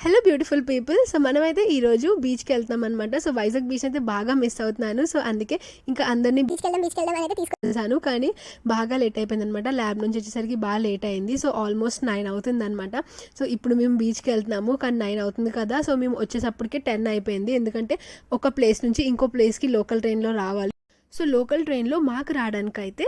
Hello beautiful people. So మనమైతే ఈరోజు బీచ్కి వెళ్తాం అనమాట. సో వైజాగ్ బీచ్ అయితే బాగా మిస్ అవుతున్నాను. సో అందుకే ఇంకా అందరినీ బీచ్కి వెళ్దాం అయితే తీసుకొచ్చాను. కానీ బాగా లేట్ అయిపోయింది అనమాట. ల్యాబ్ నుంచి వచ్చేసరికి బాగా లేట్ అయింది. సో ఆల్మోస్ట్ 9 అవుతుంది అనమాట. సో ఇప్పుడు మేము బీచ్కి వెళ్తున్నాము, కానీ 9 అవుతుంది కదా. సో మేము వచ్చేసప్పటికే 10 అయిపోయింది. ఎందుకంటే ఒక ప్లేస్ నుంచి ఇంకో ప్లేస్కి లోకల్ ట్రైన్లో రావాలి. సో లోకల్ ట్రైన్లో మాకు రావడానికైతే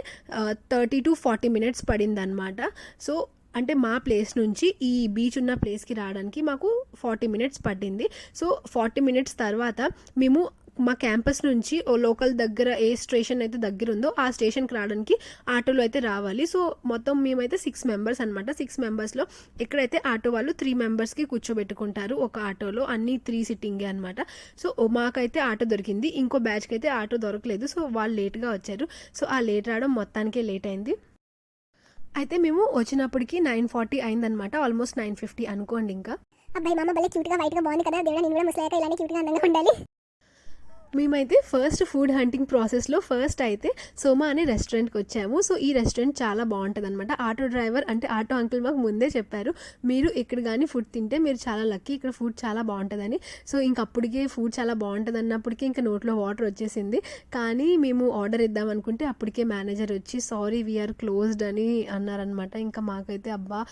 30 to 40 మినిట్స్ పడింది అనమాట. సో అంటే మా ప్లేస్ నుంచి ఈ బీచ్ ఉన్న ప్లేస్కి రావడానికి మాకు 40 మినిట్స్ పట్టింది. సో 40 మినిట్స్ తర్వాత మేము మా క్యాంపస్ నుంచి ఓ లోకల్ దగ్గర ఏ స్టేషన్ అయితే దగ్గర ఉందో ఆ స్టేషన్కి రావడానికి ఆటోలో అయితే రావాలి. సో మొత్తం మేమైతే 6 మెంబర్స్ అనమాట. 6 మెంబర్స్లో ఎక్కడైతే ఆటో వాళ్ళు 3 మెంబర్స్కి కూర్చోబెట్టుకుంటారు ఒక ఆటోలో, అన్ని 3 సిట్టింగే అనమాట. సో మాకైతే ఆటో దొరికింది, ఇంకో బ్యాచ్కి అయితే ఆటో దొరకలేదు. సో వాళ్ళు లేట్గా వచ్చారు. సో ఆ లేట్ రావడం మొత్తానికే లేట్ అయింది. అయితే మేము వచ్చినప్పటికి 9:40 అయిందనమాట. ఆల్మోస్ట్ 9:50 అనుకోండి. ఇంకా అబ్బాయి మామ భలే క్యూట్గా వైట్గా బాగుంది కదా, దేవుడా నేను కూడా ముసలాక ఇలానే క్యూట్గా అందంగా ఉండాలి. మేమైతే ఫస్ట్ ఫుడ్ హంటింగ్ ప్రాసెస్లో ఫస్ట్ అయితే సోమా అనే రెస్టారెంట్కి వచ్చాము. సో ఈ రెస్టారెంట్ చాలా బాగుంటుంది అనమాట. ఆటో డ్రైవర్ అంటే ఆటో అంకుల్ మాకు ముందే చెప్పారు, మీరు ఇక్కడ కానీ ఫుడ్ తింటే మీరు చాలా లక్కీ, ఇక్కడ ఫుడ్ చాలా బాగుంటుందని. సో ఇంకప్పటికే ఫుడ్ చాలా బాగుంటుంది అన్నప్పటికీ ఇంకా నోట్లో వాటర్ వచ్చేసింది. కానీ మేము ఆర్డర్ ఇద్దాం అనుకుంటే అప్పటికే మేనేజర్ వచ్చి సారీ వీఆర్ క్లోజ్డ్ అని అన్నారనమాట. ఇంకా మాకైతే అబ్బా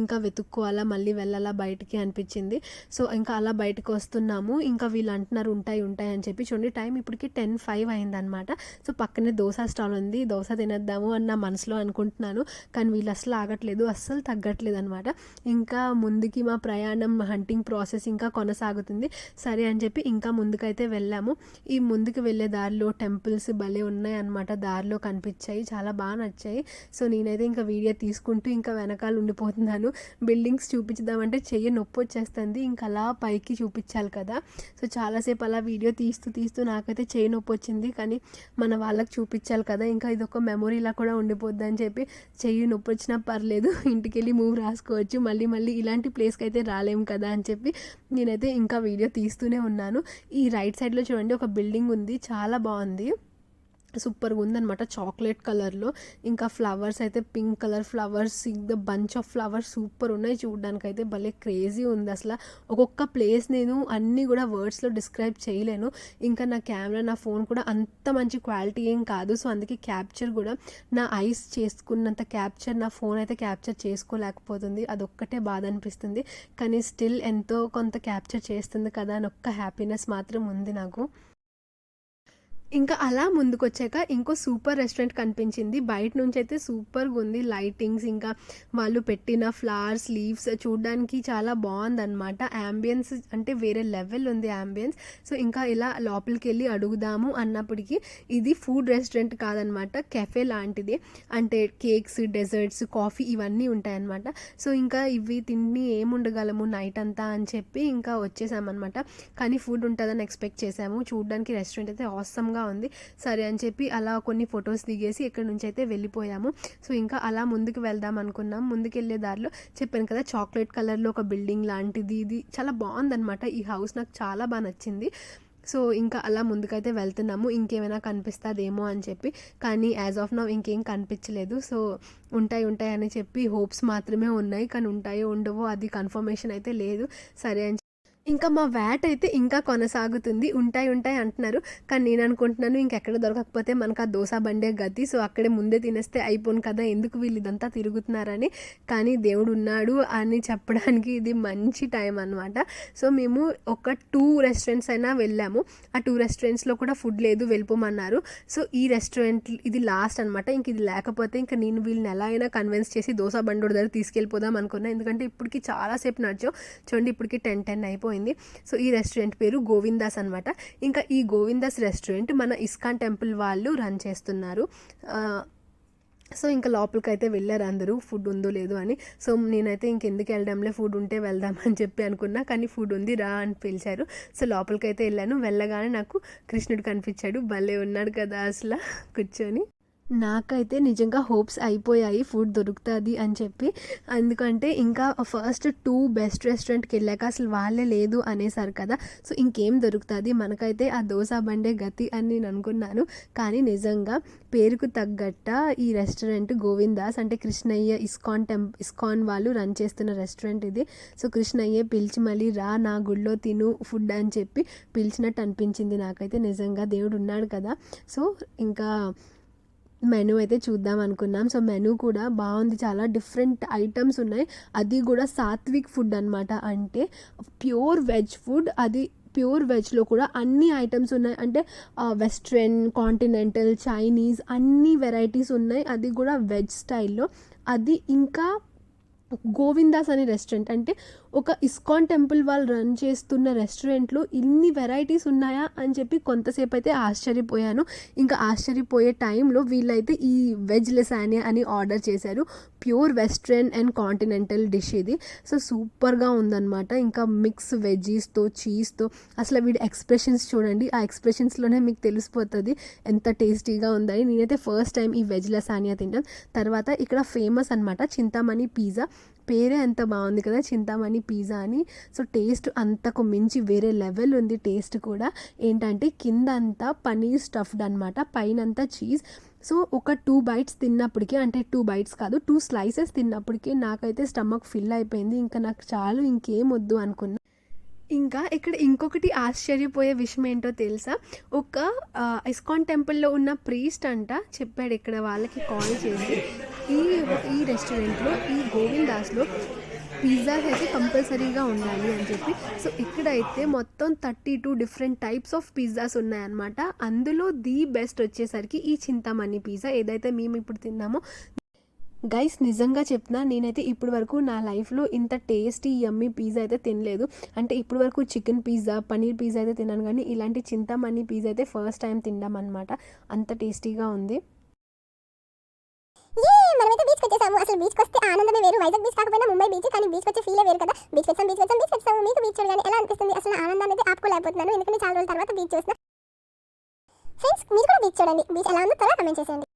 ఇంకా వెతుక్కోవాలా, మళ్ళీ వెళ్ళాలా బయటికి అనిపించింది. సో ఇంకా అలా బయటకు వస్తున్నాము. ఇంకా వీళ్ళు అంటున్నారు ఉంటాయి అని చెప్పి. చూడండి టైం ఇప్పటికి 10:05 అయిందనమాట. సో పక్కనే దోశ స్టాల్ ఉంది, దోశ తినేద్దాము అని నా మనసులో అనుకుంటున్నాను. కానీ వీళ్ళు అసలు ఆగట్లేదు, అస్సలు తగ్గట్లేదు అనమాట. ఇంకా ముందుకి మా ప్రయాణం హంటింగ్ ప్రాసెస్ ఇంకా కొనసాగుతుంది. సరే అని చెప్పి ఇంకా ముందుకైతే వెళ్ళాము. ఈ ముందుకు వెళ్ళే దారిలో టెంపుల్స్ భలే ఉన్నాయి అనమాట, దారిలో కనిపించాయి, చాలా బాగా నచ్చాయి. సో నేనైతే ఇంకా వీడియో తీసుకుంటూ ఇంకా వెనకాల ఉండిపోతున్నాను. బిల్డింగ్స్ చూపించుదామంటే చెయ్యి నొప్పి వచ్చేస్తుంది, ఇంకా అలా పైకి చూపించాలి కదా. సో చాలాసేపు అలా వీడియో తీస్తూ నాకైతే చేయి నొప్పి వచ్చింది. కానీ మన వాళ్ళకి చూపించాలి కదా, ఇంకా ఇది ఒక మెమొరీలా కూడా ఉండిపోద్ది అని చెప్పి చెయ్యి నొప్పి వచ్చినా పర్లేదు, ఇంటికి వెళ్ళి మూవ్ రాసుకోవచ్చు, మళ్ళీ ఇలాంటి ప్లేస్కి అయితే రాలేము కదా అని చెప్పి నేనైతే ఇంకా వీడియో తీస్తూనే ఉన్నాను. ఈ రైట్ సైడ్లో చూడండి ఒక బిల్డింగ్ ఉంది, చాలా బాగుంది, సూపర్గా ఉందనమాట, చాక్లెట్ కలర్లో. ఇంకా ఫ్లవర్స్ అయితే pink colour flowers, the bunch of flowers super ఉన్నాయి, చూడడానికి అయితే భలే క్రేజీ ఉంది అసలు. ఒక్కొక్క ప్లేస్ నేను అన్నీ కూడా వర్డ్స్లో డిస్క్రైబ్ చేయలేను. ఇంకా నా కెమెరా, నా ఫోన్ కూడా అంత మంచి క్వాలిటీ ఏం కాదు. సో అందుకే క్యాప్చర్ కూడా నా ఐస్ చేసుకున్నంత క్యాప్చర్ నా ఫోన్ అయితే క్యాప్చర్ చేసుకోలేకపోతుంది. అదొక్కటే బాధ అనిపిస్తుంది. కానీ స్టిల్ ఎంతో కొంత క్యాప్చర్ చేస్తుంది కదా అని ఒక్క హ్యాపీనెస్ మాత్రం ఉంది నాకు. ఇంకా అలా ముందుకు వచ్చాక ఇంకో సూపర్ రెస్టారెంట్ కనిపించింది. బయట నుంచి అయితే సూపర్గా ఉంది, లైటింగ్స్ ఇంకా వాళ్ళు పెట్టిన ఫ్లవర్స్ లీవ్స్ చూడడానికి చాలా బాగుందన్నమాట. యాంబియన్స్ అంటే వేరే లెవెల్ ఉంది యాంబియన్స్. సో ఇంకా ఇలా లోపలికి వెళ్ళి అడుగుదాము అన్నప్పటికీ ఇది ఫుడ్ రెస్టారెంట్ కాదనమాట, కెఫే లాంటిది. అంటే కేక్స్, డెజర్ట్స్, కాఫీ ఇవన్నీ ఉంటాయన్నమాట. సో ఇంకా ఇవి తిని ఏముండగలము నైట్ అంతా అని చెప్పి ఇంకా వచ్చేసామన్నమాట. కానీ ఫుడ్ ఉంటుందని ఎక్స్పెక్ట్ చేసాము. చూడడానికి రెస్టారెంట్ అయితే ఆసమ్గా ఉంది. సరే అని చెప్పి అలా కొన్ని ఫొటోస్ దిగేసి ఇక్కడ నుంచి అయితే వెళ్ళిపోయాము. సో ఇంకా అలా ముందుకు వెళ్దాం అనుకున్నాం. ముందుకు వెళ్ళే దారిలో చెప్పాను కదా చాక్లెట్ కలర్లో ఒక బిల్డింగ్ లాంటిది, ఇది చాలా బాగుందనమాట. ఈ హౌస్ నాకు చాలా బాగా నచ్చింది. సో ఇంకా అలా ముందుకైతే వెళ్తున్నాము, ఇంకేమైనా కనిపిస్తుందేమో అని చెప్పి. కానీ యాజ్ ఆఫ్ నౌ ఇంకేం కనిపించలేదు. సో ఉంటాయి అని చెప్పి హోప్స్ మాత్రమే ఉన్నాయి, కానీ ఉంటాయో ఉండవో అది కన్ఫర్మేషన్ అయితే లేదు. సరే అని ఇంకా మా వ్యాట్ అయితే ఇంకా కొనసాగుతుంది. ఉంటాయి అంటున్నారు, కానీ నేను అనుకుంటున్నాను ఇంకెక్కడ దొరకకపోతే మనకు ఆ దోశ బండే గతి. సో అక్కడే ముందే తినేస్తే అయిపోను కదా, ఎందుకు వీళ్ళు ఇదంతా తిరుగుతున్నారని. కానీ దేవుడు ఉన్నాడు అని చెప్పడానికి ఇది మంచి టైం అనమాట. సో మేము ఒక 2 రెస్టారెంట్స్ అయినా వెళ్ళాము. ఆ 2 రెస్టారెంట్స్లో కూడా ఫుడ్ లేదు, వెళ్ళిపోమన్నారు. సో ఈ రెస్టారెంట్ ఇది లాస్ట్ అనమాట. ఇంక ఇది లేకపోతే ఇంకా నేను వీళ్ళని ఎలా అయినా కన్విన్స్ చేసి దోశ బండోడి దగ్గర తీసుకెళ్ళిపోదాం అనుకున్నా. ఎందుకంటే ఇప్పటికి చాలాసేపు నడిచాం. చూడండి ఇప్పటికి 10 అయిపోయింది. సో ఈ రెస్టారెంట్ పేరు గోవిందాస్ అనమాట. ఇంకా ఈ గోవిందాస్ రెస్టారెంట్ మన ఇస్కాన్ టెంపుల్ వాళ్ళు రన్ చేస్తున్నారు. సో ఇంకా లోపలికి అయితే వెళ్ళారు అందరూ, ఫుడ్ ఉందో లేదో అని. సో నేనైతే ఇంకెందుకు వెళ్ళడంలే, ఫుడ్ ఉంటే వెళ్దామని చెప్పి అనుకున్నా. కానీ ఫుడ్ ఉంది రా అని పిలిచారు. సో లోపలికి అయితే వెళ్ళాను. వెళ్ళగానే నాకు కృష్ణుడు కనిపించాడు, భలే ఉన్నాడు కదా అసలు కూర్చొని. నాకైతే నిజంగా హోప్స్ అయిపోయాయి ఫుడ్ దొరుకుతుంది అని చెప్పి. ఎందుకంటే ఇంకా ఫస్ట్ 2 బెస్ట్ రెస్టారెంట్‌కి వెళ్ళాక అసలు వాళ్ళే లేదు అనేసారు కదా! సో, ఇంకేం దొరుకుతుంది మనకైతే ఆ దోస బండే గతి అని నేను అనుకున్నాను. కానీ నిజంగా పేరుకు తగ్గట్ట ఈ రెస్టారెంట్ గోవిందాస్ అంటే కృష్ణయ్య ఇస్కాన్ వాళ్ళు రన్ చేస్తున్న రెస్టారెంట్ ఇది. సో, కృష్ణయ్యే పిలిచి మళ్ళీ రా నా గుడిలో తిను ఫుడ్ అని చెప్పి పిలిచినట్టు అనిపించింది నాకైతే. నిజంగా దేవుడు ఉన్నాడు కదా! సో, ఇంకా మెనూ అయితే చూద్దాం అనుకున్నాం. సో, మెనూ కూడా బాగుంది. చాలా డిఫరెంట్ ఐటమ్స్ ఉన్నాయి. అది కూడా సాత్విక్ ఫుడ్ అనమాట. అంటే ప్యూర్ వెజ్ ఫుడ్. అది ప్యూర్ వెజ్లో కూడా అన్ని ఐటమ్స్ ఉన్నాయి. అంటే వెస్ట్రన్, కాంటినెంటల్, చైనీస్ అన్ని వెరైటీస్ ఉన్నాయి. అది కూడా వెజ్ స్టైల్లో. అది ఇంకా గోవిందాస్ అనే రెస్టారెంట్ అంటే ఒక ఇస్కాన్ టెంపుల్ వాళ్ళు రన్ చేస్తున్న రెస్టారెంట్లో ఇన్ని వెరైటీస్ ఉన్నాయా అని చెప్పి కొంతసేపు అయితే ఆశ్చర్యపోయాను. ఇంకా ఆశ్చర్యపోయే టైంలో వీళ్ళైతే ఈ వెజ్ లెసానియా అని ఆర్డర్ చేశారు. Pure western and continental dish ఇది. సో, సూపర్గా ఉందన్నమాట. ఇంకా మిక్స్ వెజ్జీస్తో, చీజ్తో అసలు వీడి ఎక్స్ప్రెషన్స్ చూడండి. ఆ ఎక్స్ప్రెషన్స్లోనే మీకు తెలిసిపోతుంది ఎంత టేస్టీగా ఉందని. నేనైతే ఫస్ట్ టైం ఈ వెజ్ లెసానియా తింటాను. తర్వాత ఇక్కడ ఫేమస్ అనమాట చింతామణి పిజ్జా. పేరే ఎంత బాగుంది కదా, చింతామణి పిజ్జా అని. సో, టేస్ట్ అంతకు మించి వేరే లెవెల్ ఉంది. టేస్ట్ కూడా ఏంటంటే కింద అంతా పనీర్ స్టఫ్డ్ అనమాట, పైనంతా చీజ్. సో, ఒక 2 బైట్స్ తిన్నప్పటికీ, అంటే 2 బైట్స్ కాదు 2 స్లైసెస్ తిన్నప్పటికీ నాకైతే స్టమక్ ఫిల్ అయిపోయింది. ఇంకా నాకు చాలు, ఇంకేం వద్దు అనుకున్నా. ఇంకా ఇక్కడ ఇంకొకటి ఆశ్చర్యపోయే విషయం ఏంటో తెలుసా? ఒక ఇస్కాన్ టెంపుల్లో ఉన్న ప్రీస్ట్ అంట చెప్పాడు ఇక్కడ వాళ్ళకి కాల్ చేసి, ఈ ఈ రెస్టారెంట్లో ఈ గోవిందాస్లో పిజ్జాస్ అయితే కంపల్సరీగా ఉండాలి అని చెప్పి. సో, ఇక్కడైతే మొత్తం 32 డిఫరెంట్ టైప్స్ ఆఫ్ పిజ్జాస్ ఉన్నాయన్నమాట. అందులో ది బెస్ట్ వచ్చేసరికి ఈ చింతామణి పిజ్జా ఏదైతే మేము ఇప్పుడు తిన్నామో. గైస్ నిజంగా చెప్తున్నా, నేనైతే ఇప్పటి వరకు నా లైఫ్లో ఇంత టేస్టీ యమ్మీ పిజ్జా అయితే తినలేదు. అంటే ఇప్పటి వరకు చికెన్ పిజ్జా, పన్నీర్ పిజ్జా అయితే తిన్నాను, కానీ ఇలాంటి చింతామణి పిజ్జా అయితే ఫస్ట్ టైం తినడం అనమాట. అంత టేస్టీగా ఉంది. మనమైతే బీచ్కి వచ్చేసాము. అసలు బీచ్కి వస్తే ఆనందమే వేరు. వైజాగ్ బీచ్ కాకపోయినా ముంబై బీచ్, కానీ బీచ్కి వచ్చే ఫీలే వేరు కదా. బీచ్ వచ్చాము. మీకు బీచ్ చూడగానే ఎలా అనిపిస్తుంది? అసలు ఆనందాన్ని అయితే ఆపుకోలేకపోతున్నాను, ఎందుకంటే చాలా రోజుల తర్వాత బీచ్ చూస్తున్నా. ఫ్రెండ్స్, మీరు కూడా బీచ్ చూడండి. బీచ్ ఎలా ఉందో త్వరగా కమెంట్ చేసేయండి.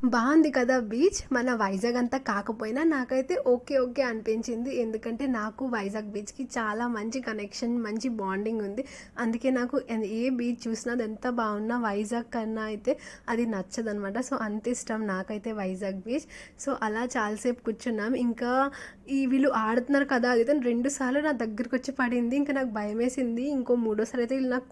బాగుంది కదా బీచ్. మన వైజాగ్ అంతా కాకపోయినా నాకైతే ఓకే ఓకే అనిపించింది. ఎందుకంటే నాకు వైజాగ్ బీచ్కి చాలా మంచి కనెక్షన్, మంచి బాండింగ్ ఉంది. అందుకే నాకు ఏ బీచ్ చూసినా అది ఎంత బాగున్నా వైజాగ్ కన్నా అయితే అది నచ్చదనమాట. సో అంత ఇష్టం నాకైతే వైజాగ్ బీచ్. సో అలా చాలాసేపు కూర్చున్నాం. ఇంకా వీళ్ళు ఆడుతున్నారు కదా అది అయితే 2 సార్లు నా దగ్గరికి వచ్చి పడింది. ఇంకా నాకు భయం వేసింది. ఇంకో మూడోసారి అయితే వీళ్ళు నాకు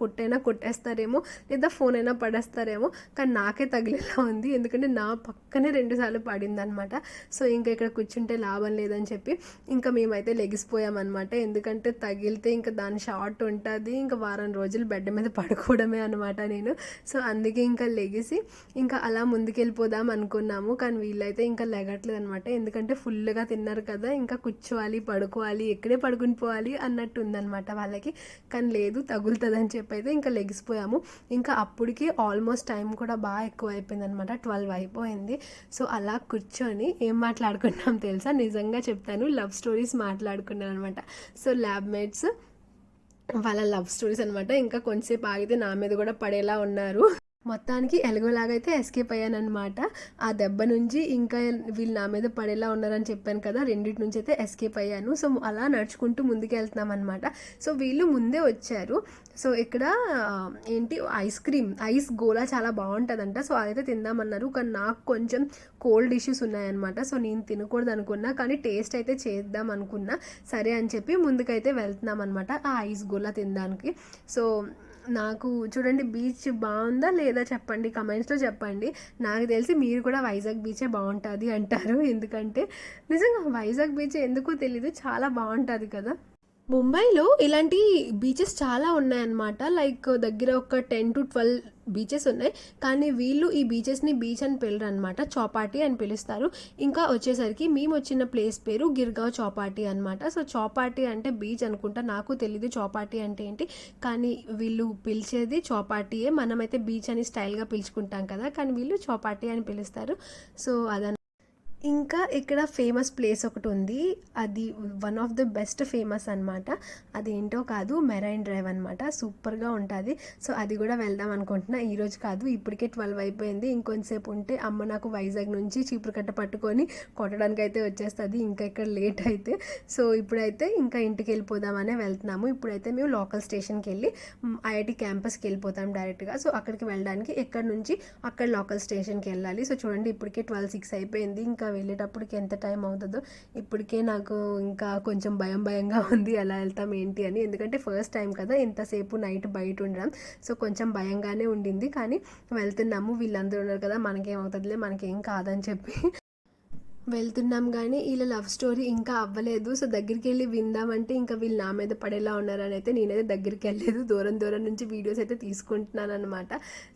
కొట్టేస్తారేమో, లేదా ఫోన్ అయినా పడేస్తారేమో, కానీ నాకే తగిలేలా ఉంది. ఎందుకంటే నా పక్కనే 2 సార్లు పడిందనమాట. సో ఇంకా ఇక్కడ కూర్చుంటే లాభం లేదని చెప్పి ఇంకా మేమైతే లెగిసిపోయామన్నమాట. ఎందుకంటే తగిలితే ఇంకా దాని షార్ట్ ఉంటుంది, ఇంకా వారం రోజులు బెడ్ మీద పడుకోవడమే అనమాట నేను. సో అందుకే ఇంకా లెగిసి ఇంకా అలా ముందుకెళ్ళిపోదాం అనుకున్నాము. కానీ వీళ్ళైతే ఇంకా లెగట్లేదు అనమాట. ఎందుకంటే ఫుల్గా తిన్నారు కదా, ఇంకా కూర్చోవాలి, పడుకోవాలి, ఎక్కడే పడుకుని పోవాలి అన్నట్టు ఉందన్నమాట వాళ్ళకి. కానీ లేదు, తగులుతుందని చెప్పి అయితే ఇంకా లెగిసిపోయాము. ఇంకా అప్పటికి ఆల్మోస్ట్ టైం కూడా బాగా ఎక్కువ అయిపోయింది అనమాట, 12 అయిపోయింది. సో అలా కూర్చొని ఏం మాట్లాడుకున్నాం తెలుసా, నిజంగా చెప్తాను, లవ్ స్టోరీస్ మాట్లాడుకున్నాను అనమాట. సో ల్యాబ్ మేట్స్ వాళ్ళ లవ్ స్టోరీస్ అనమాట. ఇంకా కొంచెంసేపు ఆగితే నా మీద కూడా పడేలా ఉన్నారు. మొత్తానికి ఎలాగోలాగైతే ఎస్కేప్ అయ్యానమాట ఆ దెబ్బ నుంచి. ఇంకా వీళ్ళు నా మీద పడేలా ఉన్నారని చెప్పాను కదా, రెండింటి నుంచి అయితే ఎస్కేప్ అయ్యాను. సో అలా నడుచుకుంటూ ముందుకు వెళ్తున్నాం అనమాట. సో వీళ్ళు ముందే వచ్చారు. సో ఇక్కడ ఐస్ గోలా చాలా బాగుంటుందంట. సో అదైతే తిందామన్నారు. కానీ నాకు కొంచెం కోల్డ్ ఇష్యూస్ ఉన్నాయన్నమాట. సో నేను తినకూడదు అనుకున్నా, కానీ టేస్ట్ అయితే చేద్దాం అనుకున్నా. సరే అని చెప్పి ముందుకైతే వెళ్తున్నాం అనమాట ఆ ఐస్ గోలా తినడానికి. సో నాకు చూడండి, బీచ్ బాగుందా లేదా చెప్పండి, కమెంట్స్లో చెప్పండి. నాకు తెలిసి మీరు కూడా వైజాగ్ బీచే బాగుంటుంది అంటారు. ఎందుకంటే నిజంగా వైజాగ్ బీచ్ ఎందుకో తెలీదు, చాలా బాగుంటుంది కదా. ముంబైలో ఇలాంటి బీచెస్ చాలా ఉన్నాయన్నమాట. లైక్ దగ్గర ఒక 10 to 12 బీచెస్ ఉన్నాయి. కానీ వీళ్ళు ఈ బీచెస్ని బీచ్ అని పిలరు అనమాట, చౌపాటీ అని పిలుస్తారు. ఇంకా వచ్చేసరికి మేము వచ్చిన ప్లేస్ పేరు గిర్గావ్ చౌపాటీ అనమాట. సో చౌపాటీ అంటే బీచ్ అనుకుంటా, నాకు తెలీదు చౌపాటీ అంటే ఏంటి. కానీ వీళ్ళు పిలిచేది చౌపాటీయే. మనమైతే బీచ్ అని స్టైల్గా పిలుచుకుంటాం కదా, కానీ వీళ్ళు చౌపాటీ అని పిలుస్తారు. సో అదన ఇంకా ఇక్కడ ఫేమస్ ప్లేస్ ఒకటి ఉంది, అది one of the best famous అనమాట. అదేంటో కాదు, మెరైన్ డ్రైవ్ అనమాట. సూపర్గా ఉంటుంది. సో అది కూడా వెళ్దాం అనుకుంటున్నా. ఈరోజు కాదు, ఇప్పటికే 12 అయిపోయింది. ఇంకొంచెంసేపు ఉంటే అమ్మ నాకు వైజాగ్ నుంచి చీపురు పట్టుకొని కొట్టడానికి అయితే వచ్చేస్తుంది, ఇంకా ఇక్కడ లేట్ అయితే. సో ఇప్పుడైతే ఇంకా ఇంటికి వెళ్ళిపోదామనే వెళ్తున్నాము. ఇప్పుడైతే మేము లోకల్ స్టేషన్కి వెళ్ళి ఐఐటి క్యాంపస్కి వెళ్ళిపోతాం డైరెక్ట్గా. సో అక్కడికి వెళ్ళడానికి ఎక్కడి నుంచి అక్కడ లోకల్ స్టేషన్కి వెళ్ళాలి. సో చూడండి, ఇప్పటికే 12:06 అయిపోయింది. ఇంకా వెళ్ళేటప్పటికి ఎంత టైం అవుతుందో ఇప్పటికే నాకు ఇంకా కొంచెం భయంగా ఉంది, ఎలా వెళ్తాం ఏంటి అని. ఎందుకంటే ఫస్ట్ టైం కదా ఇంతసేపు నైట్ బయట ఉండడం. సో కొంచెం భయంగానే ఉండింది. కానీ వెళ్తున్నాము, వీళ్ళందరూ ఉన్నారు కదా, మనకేమవుతుందిలే, మనకేం కాదని చెప్పి వెళ్తున్నాం. కానీ వీళ్ళ లవ్ స్టోరీ ఇంకా అవ్వలేదు. సో దగ్గరికి వెళ్ళి విందామంటే ఇంకా వీళ్ళు నా మీద పడేలా ఉన్నారని అయితే నేనైతే దగ్గరికి వెళ్ళలేదు, దూరం నుంచి వీడియోస్ అయితే తీసుకుంటున్నాను అనమాట.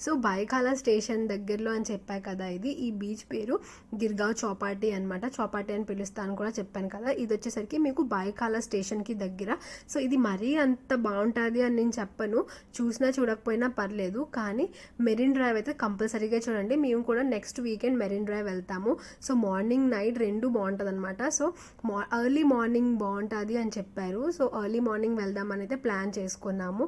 సో బైకాలా స్టేషన్ దగ్గరలో అని చెప్పా కదా, ఈ బీచ్ పేరు గిర్గావ్ చౌపాటీ అనమాట. చౌపాటీ అని పిలుస్తాను కూడా చెప్పాను కదా. ఇది వచ్చేసరికి మీకు బైకాలా స్టేషన్కి దగ్గర. సో ఇది మరీ అంత బాగుంటుంది అని నేను చెప్పను, చూసినా చూడకపోయినా పర్లేదు. కానీ మెరిన్ డ్రైవ్ అయితే కంపల్సరీగా చూడండి. మేము కూడా నెక్స్ట్ వీకెండ్ మెరిన్ డ్రైవ్ వెళ్తాము. సో మార్నింగ్ నైట్ రెండు బాగుంటుంది అనమాట. సో ఎర్లీ మార్నింగ్ బాగుంటుంది అని చెప్పారు. సో ఎర్లీ మార్నింగ్ వెళ్దామని అయితే ప్లాన్ చేసుకున్నాము.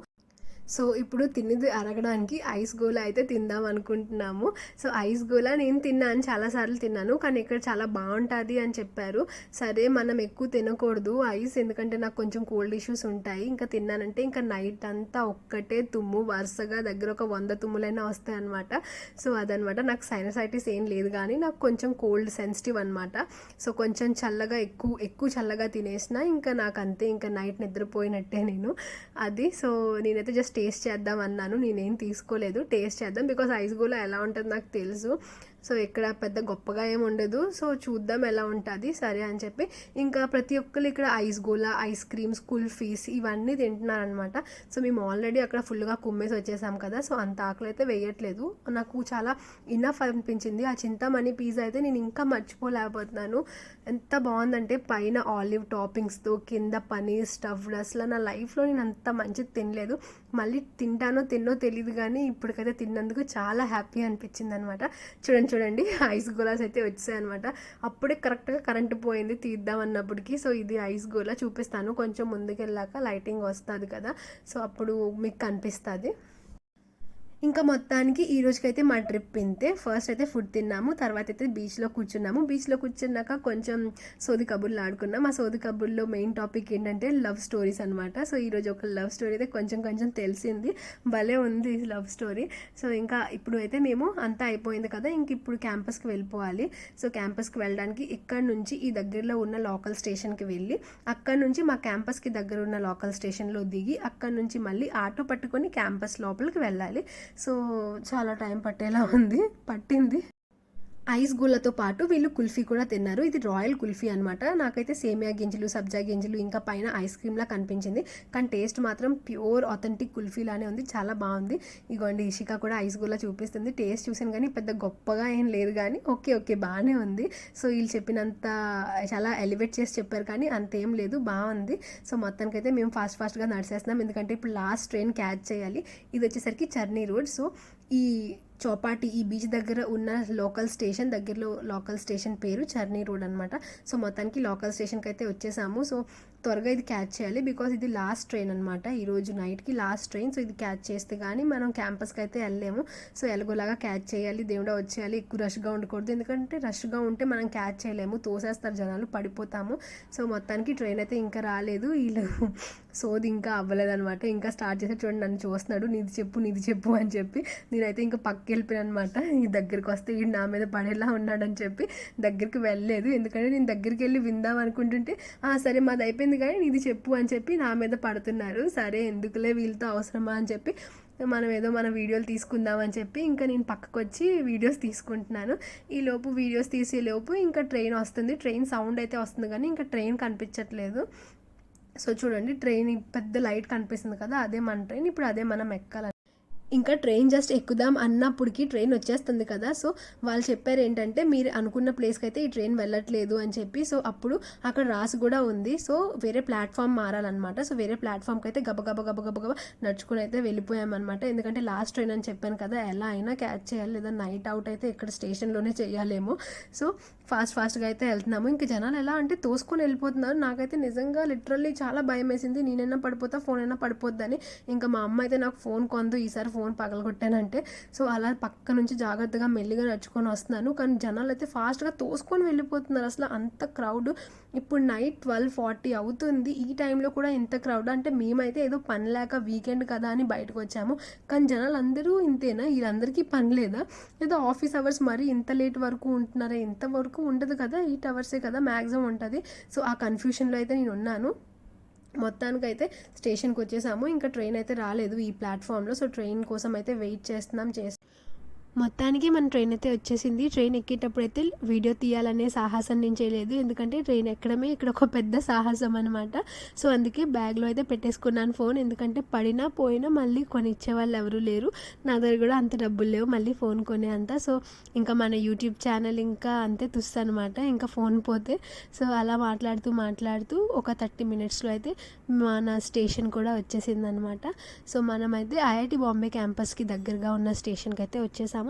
సో ఇప్పుడు తినేది అరగడానికి ఐస్ గోలా అయితే తిందాం అనుకుంటున్నాము. సో ఐస్ గోలా నేను తిన్నాను, చాలాసార్లు తిన్నాను, కానీ ఇక్కడ చాలా బాగుంటుంది అని చెప్పారు. సరే మనం ఎక్కువ తినకూడదు ఐస్, ఎందుకంటే నాకు కొంచెం కోల్డ్ ఇష్యూస్ ఉంటాయి. ఇంకా తిన్నానంటే ఇంకా నైట్ అంతా ఒక్కటే తుమ్ము, వరుసగా దగ్గర ఒక 100 తుమ్ములైనా వస్తాయి అనమాట. సో అదనమాట, నాకు సైనసైటిస్ ఏం లేదు, కానీ నాకు కొంచెం కోల్డ్ సెన్సిటివ్ అనమాట. సో కొంచెం చల్లగా ఎక్కువ చల్లగా తినేసిన ఇంకా నాకు అంతే, ఇంకా నైట్ నిద్రపోయినట్టే నేను. అది సో నేనైతే జస్ట్ టేస్ట్ చేద్దాం అన్నాను, నేనేం తీసుకోలేదు, టేస్ట్ చేద్దాం. బికాజ్ ఐస్ గోలా ఎలా ఉంటుందో నాకు తెలుసు. సో ఇక్కడ పెద్ద గొప్పగా ఏమి ఉండదు, సో చూద్దాం ఎలా ఉంటుంది. సరే అని చెప్పి ఇంకా ప్రతి ఒక్కరు ఇక్కడ ఐస్ గోలా, ఐస్ క్రీమ్స్, కుల్ఫీస్ ఇవన్నీ తింటున్నారనమాట. సో మేము ఆల్రెడీ అక్కడ ఫుల్గా కుమ్మేసి వచ్చేసాం కదా, సో అంత ఆకలి అయితే వేయట్లేదు. నాకు చాలా ఇనఫ్ అనిపించింది. ఆ చింతామణి పిజ్జా అయితే నేను ఇంకా మర్చిపోలేకపోతున్నాను. ఎంత బాగుందంటే పైన ఆలివ్ టాపింగ్స్తో, కింద పనీర్ స్టఫ్డ్. అసలు నా లైఫ్లో నేను అంత మంచిది తినలేదు. మళ్ళీ తింటానో తెలియదు, కానీ ఇప్పటికైతే తిన్నందుకు చాలా హ్యాపీ అనిపించింది అనమాట. చూడండి ఐస్ గోలాస్ అయితే వచ్చాయి అనమాట. అప్పుడే కరెక్ట్గా కరెంటు పోయింది తీద్దాం అన్నప్పటికీ. సో ఇది ఐస్ గోలా చూపిస్తాను, కొంచెం ముందుకు వెళ్ళాక లైటింగ్ వస్తుంది కదా, సో అప్పుడు మీకు కనిపిస్తుంది. ఇంకా మొత్తానికి ఈ రోజుకైతే మా ట్రిప్ ఇంతే. ఫస్ట్ అయితే ఫుడ్ తిన్నాము, తర్వాత అయితే బీచ్లో కూర్చున్నాము. బీచ్లో కూర్చున్నాక కొంచెం సోది కబుర్లు ఆడుకున్నాం. ఆ సోది కబుర్లో మెయిన్ టాపిక్ ఏంటంటే లవ్ స్టోరీస్ అనమాట. సో ఈరోజు ఒక లవ్ స్టోరీ అయితే కొంచెం తెలిసింది, భలే ఉంది ఈ లవ్ స్టోరీ. సో ఇంకా ఇప్పుడు అయితే మేము అంతా అయిపోయింది కదా, ఇంక ఇప్పుడు క్యాంపస్కి వెళ్ళిపోవాలి. సో క్యాంపస్కి వెళ్ళడానికి ఇక్కడ నుంచి ఈ దగ్గరలో ఉన్న లోకల్ స్టేషన్కి వెళ్ళి అక్కడ నుంచి మా క్యాంపస్కి దగ్గర ఉన్న లోకల్ స్టేషన్లో దిగి అక్కడ నుంచి మళ్ళీ ఆటో పట్టుకొని క్యాంపస్ లోపలికి వెళ్ళాలి. సో చాలా టైం పట్టింది. ఐస్ గుళ్ళతో పాటు వీళ్ళు కుల్ఫీ కూడా తిన్నారు. ఇది రాయల్ కుల్ఫీ అనమాట. నాకైతే సేమియా గింజలు, సబ్జా గింజలు ఇంకా పైన ఐస్ క్రీమ్లా కనిపించింది, కానీ టేస్ట్ మాత్రం ప్యూర్ ఆథెంటిక్ కుల్ఫీలానే ఉంది, చాలా బాగుంది. ఇగోండి ఇషిక కూడా ఐస్ గుల్ల చూపిస్తుంది. టేస్ట్ చూసాను కానీ పెద్ద గొప్పగా ఏం లేదు, కానీ ఓకే బాగానే ఉంది. సో వీళ్ళు చెప్పినంత చాలా ఎలివేట్ చేసి చెప్పారు కానీ అంతేం లేదు, బాగుంది. సో మొత్తానికైతే మేము ఫాస్ట్గా నడిచేస్తున్నాం, ఎందుకంటే ఇప్పుడు లాస్ట్ ట్రైన్ క్యాచ్ చేయాలి. ఇది వచ్చేసరికి చర్నీ రోడ్. సో ఈ చౌపాటి ఈ బీచ్ దగ్గర ఉన్న లోకల్ స్టేషన్ పేరు చర్నీ రోడ్ అనమాట. సో మొత్తానికి లోకల్ స్టేషన్కి అయితే వచ్చేసాము. సో త్వరగా ఇది క్యాచ్ చేయాలి, బికాజ్ ఇది లాస్ట్ ట్రైన్ అనమాట, ఈరోజు నైట్కి లాస్ట్ ట్రైన్. సో ఇది క్యాచ్ చేస్తే కానీ మనం క్యాంపస్కి అయితే వెళ్ళలేము. సో ఎలాగోలాగా క్యాచ్ చేయాలి, దేవుడా వచ్చేయాలి. ఎక్కువ రష్గా ఉండకూడదు, ఎందుకంటే రష్గా ఉంటే మనం క్యాచ్ చేయలేము, తోసేస్తారు జనాలు, పడిపోతాము. సో మొత్తానికి ట్రైన్ అయితే ఇంకా రాలేదు, వీళ్ళు సోది ఇంకా అవ్వలేదన్నమాట. ఇంకా స్టార్ట్ చేస్తే చూడండి నన్ను చూస్తున్నాడు, నీది చెప్పు అని చెప్పి. నేనైతే ఇంకా పక్కకి వెళ్ళిపోయాను అనమాట. ఈ దగ్గరికి వస్తే వీడు నా మీద పడేలా ఉన్నాడని చెప్పి దగ్గరికి వెళ్ళలేదు, ఎందుకంటే నేను దగ్గరికి వెళ్ళి విందాం అనుకుంటుంటే సరే మాది అయిపోయింది కానీ నీది చెప్పు అని చెప్పి నా మీద పడుతున్నారు. సరే ఎందుకులే వీళ్ళతో అవసరమా అని చెప్పి మన వీడియోలు తీసుకుందామని చెప్పి ఇంకా నేను పక్కకు వచ్చి వీడియోస్ తీసుకుంటున్నాను. ఈలోపు వీడియోస్ తీసేలోపు ఇంకా ట్రైన్ వస్తుంది. ట్రైన్ సౌండ్ అయితే వస్తుంది కానీ ఇంకా ట్రైన్ కనిపించట్లేదు. సో చూడండి ట్రైన్ పెద్ద లైట్ కనిపిస్తుంది కదా, అదే మన ట్రైన్. ఇప్పుడు అదే మనం ఎక్కాలి. ఇంకా ట్రైన్ జస్ట్ ఎక్కుదాం అన్నప్పటికి ట్రైన్ వచ్చేస్తుంది కదా. సో వాళ్ళు చెప్పారు ఏంటంటే మీరు అనుకున్న ప్లేస్కి అయితే ఈ ట్రైన్ వెళ్ళట్లేదు అని చెప్పి. సో అప్పుడు అక్కడ రాసి కూడా ఉంది, సో వేరే ప్లాట్ఫామ్ మారాలన్నమాట. సో వేరే ప్లాట్ఫామ్కి అయితే గబగబ నడుచుకుని అయితే వెళ్ళిపోయామన్నమాట, ఎందుకంటే లాస్ట్ ట్రైన్ అని చెప్పాను కదా, ఎలా అయినా క్యాచ్ చేయాలి, లేదా నైట్ అవుట్ అయితే ఇక్కడ స్టేషన్లోనే చేయాలేమో. సో ఫాస్ట్గా అయితే వెళ్తున్నాము. ఇంకా జనాలు ఎలా అంటే తోసుకొని వెళ్ళిపోతున్నారు. నాకైతే నిజంగా లిటరల్లీ చాలా భయం వేసింది, నేనైనా పడిపోతా, ఫోన్ అయినా పడిపోద్దని. ఇంకా మా అమ్మ అయితే నాకు ఫోన్ కొందు, ఈసారి ఫోన్ పగలగొట్టానంటే. సో అలా పక్క నుంచి జాగ్రత్తగా మెల్లిగా నడుచుకొని వస్తున్నాను, కానీ జనాలు అయితే ఫాస్ట్గా తోసుకొని వెళ్ళిపోతున్నారు. అసలు అంత క్రౌడ్. ఇప్పుడు నైట్ 12:40 అవుతుంది, ఈ టైంలో కూడా ఇంత క్రౌడ్ అంటే మేమైతే ఏదో పని లేక వీకెండ్ కదా అని బయటకు వచ్చాము, కానీ జనాలు అందరూ ఇంతేనా, వీళ్ళందరికీ పని లేదా, ఏదో ఆఫీస్ అవర్స్ మరి ఇంత లేట్ వరకు ఉంటున్నారా, ఇంతవరకు ఉండదు కదా, 8 అవర్సే కదా మ్యాక్సిమం ఉంటుంది. సో ఆ కన్ఫ్యూషన్లో అయితే నేను ఉన్నాను. మొత్తానికి అయితే స్టేషన్కి వచ్చేసాము. ఇంకా ట్రైన్ అయితే రాలేదు ఈ ప్లాట్ఫామ్లో. సో ట్రైన్ కోసం అయితే వెయిట్ చేస్తున్నాం. మొత్తానికి మన ట్రైన్ అయితే వచ్చేసింది. ట్రైన్ ఎక్కేటప్పుడు అయితే వీడియో తీయాలనే సాహసం నేను చేయలేదు, ఎందుకంటే ట్రైన్ ఎక్కడమే ఇక్కడ ఒక పెద్ద సాహసం అనమాట. సో అందుకే బ్యాగ్లో అయితే పెట్టేసుకున్నాను ఫోన్, ఎందుకంటే పడినా పోయినా మళ్ళీ కొనిచ్చే వాళ్ళు ఎవరూ లేరు, నా దగ్గర కూడా అంత డబ్బులు లేవు మళ్ళీ ఫోన్ కొనే అంత. సో ఇంకా మన యూట్యూబ్ ఛానల్ ఇంకా అంతే తుస్సనమాట, ఇంకా ఫోన్ పోతే. సో అలా మాట్లాడుతూ ఒక 30 మినిట్స్లో అయితే మన స్టేషన్ కూడా వచ్చేసింది అనమాట. సో మనమైతే ఐఐటి బాంబే క్యాంపస్కి దగ్గరగా ఉన్న స్టేషన్కి అయితే వచ్చేసాము.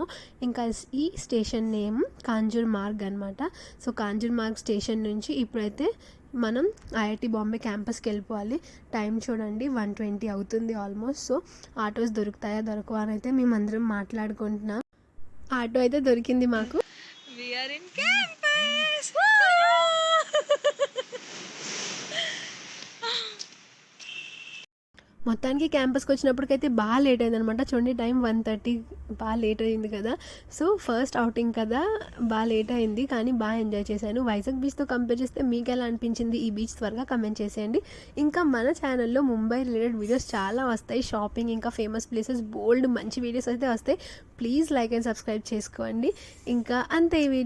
ఇంకా ఈ స్టేషన్ నేమ్ కాంజూర్ మార్గ్ అనమాట. సో కాంజూర్ మార్గ్ స్టేషన్ నుంచి ఇప్పుడైతే మనం ఐఐటి బాంబే క్యాంపస్కి వెళ్ళిపోవాలి. టైం చూడండి 1:20 అవుతుంది ఆల్మోస్ట్. సో ఆటోస్ దొరుకుతాయా దొరకవా అని అయితే మేమందరం మాట్లాడుకుంటున్నాం. ఆటో అయితే దొరికింది మాకు. మొత్తానికి క్యాంపస్కి వచ్చినప్పటికైతే బాగా లేట్ అయింది అనమాట. చూడండి టైం 1:30, బాగా లేట్ అయింది కదా. సో ఫస్ట్ అవుటింగ్ కదా, బాగా లేట్ అయింది కానీ బాగా ఎంజాయ్ చేశాను. వైజాగ్ బీచ్తో కంపేర్ చేస్తే మీకు ఎలా అనిపించింది ఈ బీచ్ త్వరగా కమెంట్ చేసేయండి. ఇంకా మన ఛానల్లో ముంబై రిలేటెడ్ వీడియోస్ చాలా వస్తాయి, షాపింగ్ ఇంకా ఫేమస్ ప్లేసెస్ బోల్డ్ మంచి వీడియోస్ అయితే వస్తాయి. ప్లీజ్ లైక్ అండ్ సబ్స్క్రైబ్ చేసుకోండి. ఇంకా అంతే ఈ వీడియో.